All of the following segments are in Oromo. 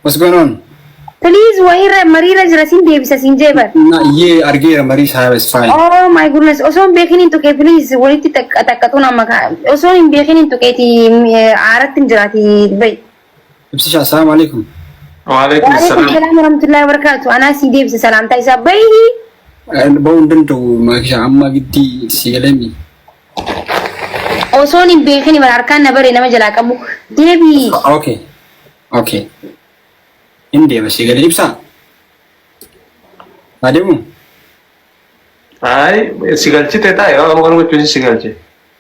What's going on? Please, why Maria is rushing Davis in Jaber? Yeah, Argera Maris is fine. Oh my goodness. Also, beginning to get please, wait to take Atakatuna Maka. Also, in beginning to get Aratin Jarati Bay. Assalamu alaikum. Walaikum Salam to Lavarka to Anasi Davis Salam Taisa Bay. And bound to Maksha Amagiti Sigalemi. Also, in beginning, Arkan never in a Majalakabu. Debbie. Okay. India masih gak lipsa. Ademu. Ay, sigalci teta ya, orang macam sigalci.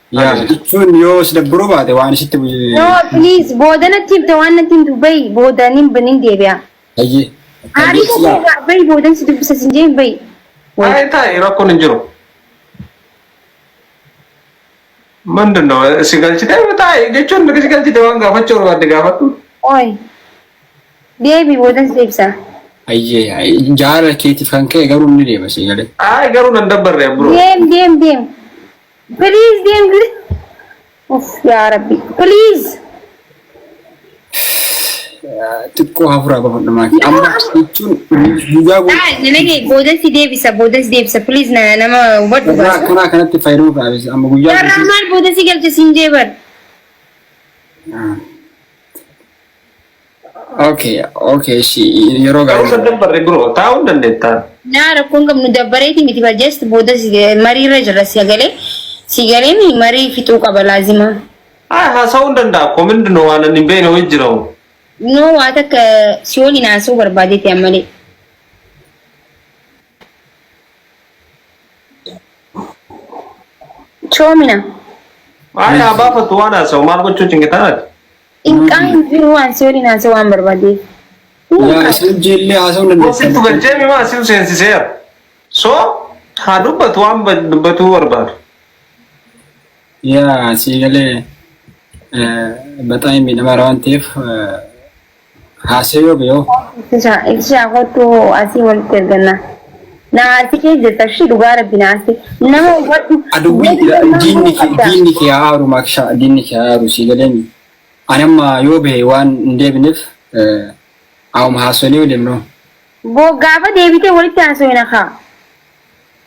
Ya, itu yo sudah berubah deh, wani situ. No, please, bodana tim the one tim Dubai, bodanim bening dia. Aye. Hari itu Dubai bodan situ bisa sinjai Dubai. Ay, tay, rakon injuro. Mana no, sigalci teta tay, jujur mereka sigalci teta enggak macam orang dega tu. Oi. Baby, bodan sipsa. Aye, jara kiti fanke garun ni dia masih gale. Ay, garun anda berre bro. Diam. Please, diam. Uff, ya Rabbi. Please. Tukko hafura apa nama? Amma itu juga bu. Nenegi, bodan si Davisa. Please, nama what? Kena tifairu habis. Amma guja. Rahman bodan si gel sinjebar. Okay, si Yeroga. Tahu sudah berre bro, tahu dan neta. Nara kungam nuda bareti mitiba just bodan si mari rajala sigale mi mari fitu kabalazima. Ah, tahu dan dah komen dan wana ni beno hijrau. No, wata ka sioli na so barbade ti amale. Chomina. Ay, apa tuana so mar ko cucing kita. Inkan biruan sioli na so barbade. Ya, isim jeli asal dan. Situ kerja memang situ sensisir. So, hadu batuan batu barbar. Ya, si gale बताएं बिना Marwan tiff हासियो बियो Isha ko to asi wal tergana. Na asi ke jeta shi dugara binasi. Na what adu dini ki aaru maksha dini ki aaru si gale ni anamma yobe wan ndebnif aw mahasoli lemno bo gaba debite wal taso ina kha.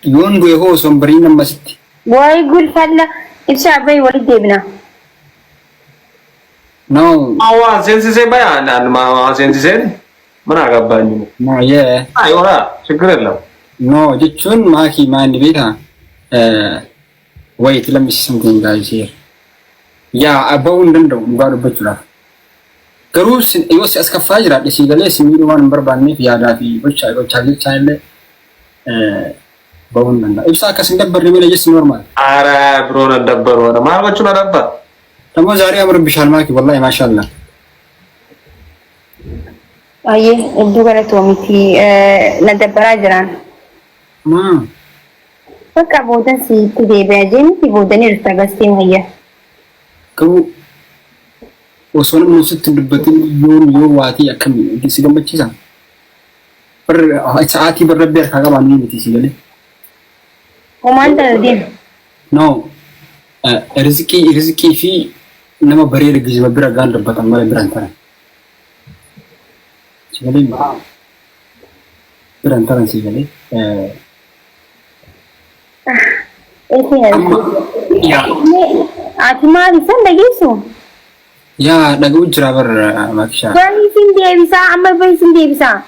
yon go ho sombrina masit Boy gul falla isha bai wal debna. no Awa sensisir bayan dan ma sensisir mana agaknya. no yeah Ayo lah, segera. no jechun maki mani bita wait let me see something guys here ya abawun dan do ngado butula garus yos aska fajra de sigale simiru wan barbanni fi ada fi bocca go chali chale bawun dan ibsa ka sindabbar ni just normal Ara bro na dabbar wala ma ba chuna dabbar. tamo zari amr bishal maki wallahi ma sha Allah Aye, dugara to miti na dabara jiran. ma Saka bodan si tude bejin ti bodan irta gastin hayya. ko wasan mun situ dubbatin yo wati akam sigan bacci san par saati bar rabbi ka ga mani miti sigale Komanda din. no rizki fi nama bare da gizma bira gan dubbatan mala birantara sigale birantara sigale Ese ya Atima risan da gisu. ya daga ujra bar maksha Bani sin de bisa amma bai sin de bisa.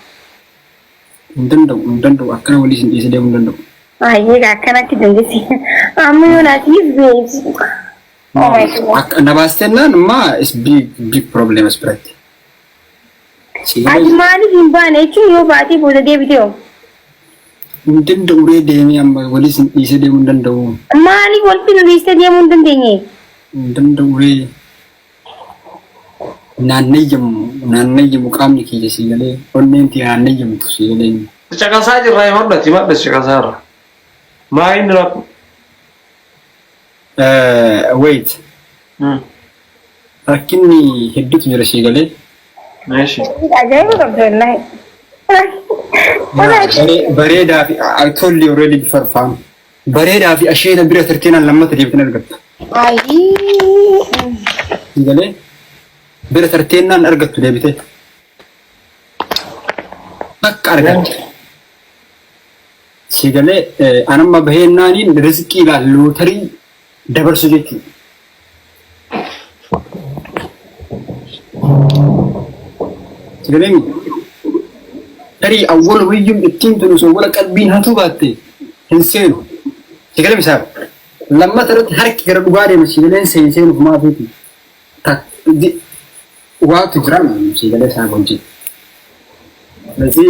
ndando akana wali sin ise de ndando Aye ga kana ki dange si. Amma yo na ti babes. Oh my god. Nabastena ma is big problem spread Atima ni himba ne ki yo ba ti boda de video. ndando ure de mi amma wali sin ise de ndando Amma ni wolti no riste de mun dange. ndando ure nanayam kamni ki sigale onnenti nanayam to sigale Cakap saja rai mana cuma bes cakap sar. Main rak. wait lakini hiddut jira sigale Mاشي. Ajaib ka wallahi. bare da fi I told you already before fam bare da fi ashayna bira tartina lamma tajibtana algat Ai. sigale bira tartina argat lebite takka argatte si galee anamma baheennaaniin rizqii laal lootarii dabarsu jechuudha. Si galee tarii awwal wiyyuun ittiin tunu sun wala qalbiin hatu baatte hin seenu. Si galee misaaf lammata irratti harki gara dhugaa deema si galee seenuuf maafiiti. Waatu jira si galee isaa gonjii. Berarti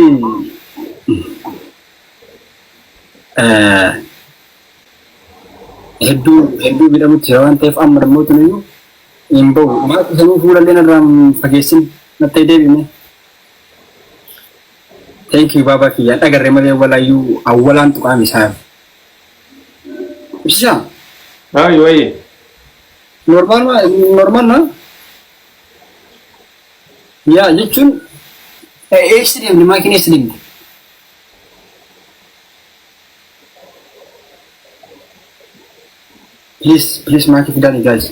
hedduu midhamutti jira waan ta'eef amma dammoo tunuyyuu hin bahu. Maatu sanuu fuulallee narraan fageessin natta'ee deebine. Thank you baba kiyya dhagarree malee walaayyuu awwalaan tuqaam isaa. Ibsa. Wayi. Normal na? Ya jechuun eessa deemne maakiin eessa deemne? Please maakii fidaa guys.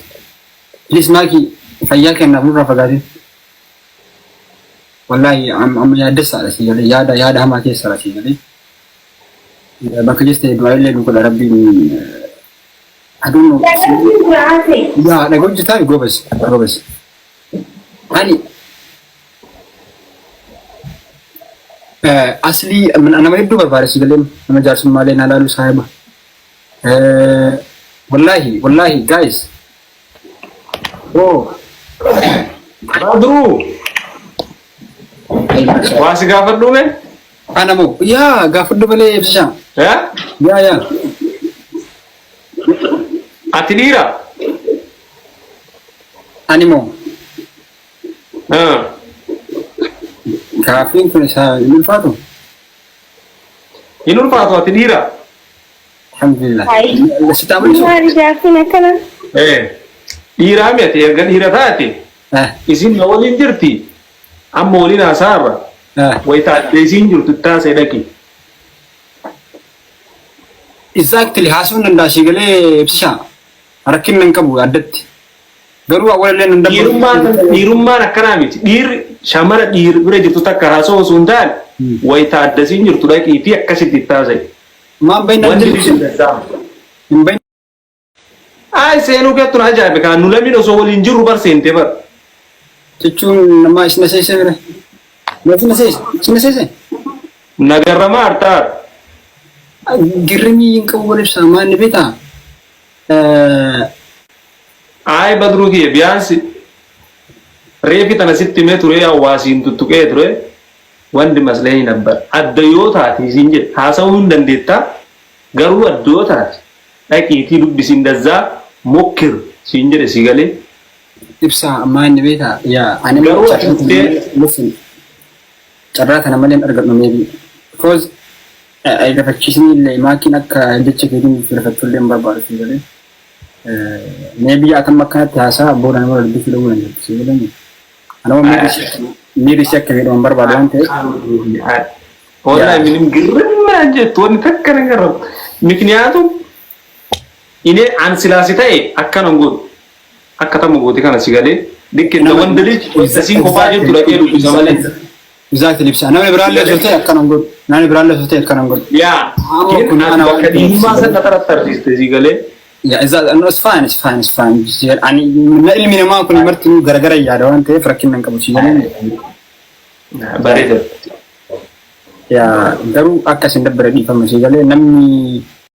Please maakii fayyaa kennaaf nurraa fagaatin. Wallahi amma yaaddeessaadha si galee yaada hamaa keessaadha si galee. Bakka jeeste du'aalee dhuunfaa rabbiin aduun yaa dhagaa hojjetaa goobas. Ani asli nama hedduu barbaada si galee nama jaarsummalee na laalu saahiba. Wallahi guys. Oh. Badru. Waasi gaafadhu mee? Ana moo yaa gaafadhu malee ibsa. Yaa. Ati dhiira? Ani moo. Kaafiin kun isaa hin ulfaatu? Hin ulfaatu ati dhiira? Alhamdulillah. Maali gaaffiin akkana? Dhiiraa miti erga dhiira taate isin na waliin jirti amma waliin haasaarra wayitaadde isin jirtu taasee dhaqi. Exactly haasuun danda'a si galee ibsa rakkinna hin qabu addatti. Garuu awwalallee nan dabbalu. Dhiirummaan akkanaa miti. Dhiirri shamara dhiirri bira jirtu takka haasoo osoo hin taane wayitaadde isin jirtu dhaqii fi akkasitti taasee. Maan bayin nan jirtu. Ay seenuu keettun ajaa'ibe kan nu lammiin osoo waliin jirru bar seentee bar. Jechuun nama isna seese bira. Isna seese. Nagarramaa artaar. Girrimii hin qabu walibsaa maanni beekaa. Ay badruu kiyya biyaansi reefi tana sitti himee ture hawaasiin tuttuqee ture wanti maslee hin abbar. Adda yoo taate isin jedhe haasa'uu hin dandeettaa garuu adda yoo taate dhaqiitii dubbisiin dazzaa mokkir siin jedhe si galee. Ibsa maanni beekaa yaa ani garuu carraa kana malee hin argadhu meebii. Because gafachiisni illee maakiin akka jecha keetiin filafatullee hin barbaadu si galee. Meebii atam akkanatti haasaa booda nama dubbisuu dhabuu dandeessu si galee. Anama miiri ishee akka jedhamu barbaadu waan ta'eef. Wallahi minim girrimmaa jettu wanni takka na garrabu. Mikniyaatum ini an silasi ta'e akkana godhu akka tamu gooti kana si galee dikkinna wanda liji isin kophaa jirtu dhaqee dubbisa malee. Exactly ibsa namni biraallee osoo ta'e akkana godhu namni biraallee osoo ta'e akkana godhu. Yaa ana bakka dhiimaa sana tarattarsiiste si galee. Yeah, it's fine. Ani ilmi namaa kun marti garagara yaada waan ta'eef rakkinna hin qabu si galee. Bareeda. Yaa garuu akkas hin dabbare dhiifama si galee namni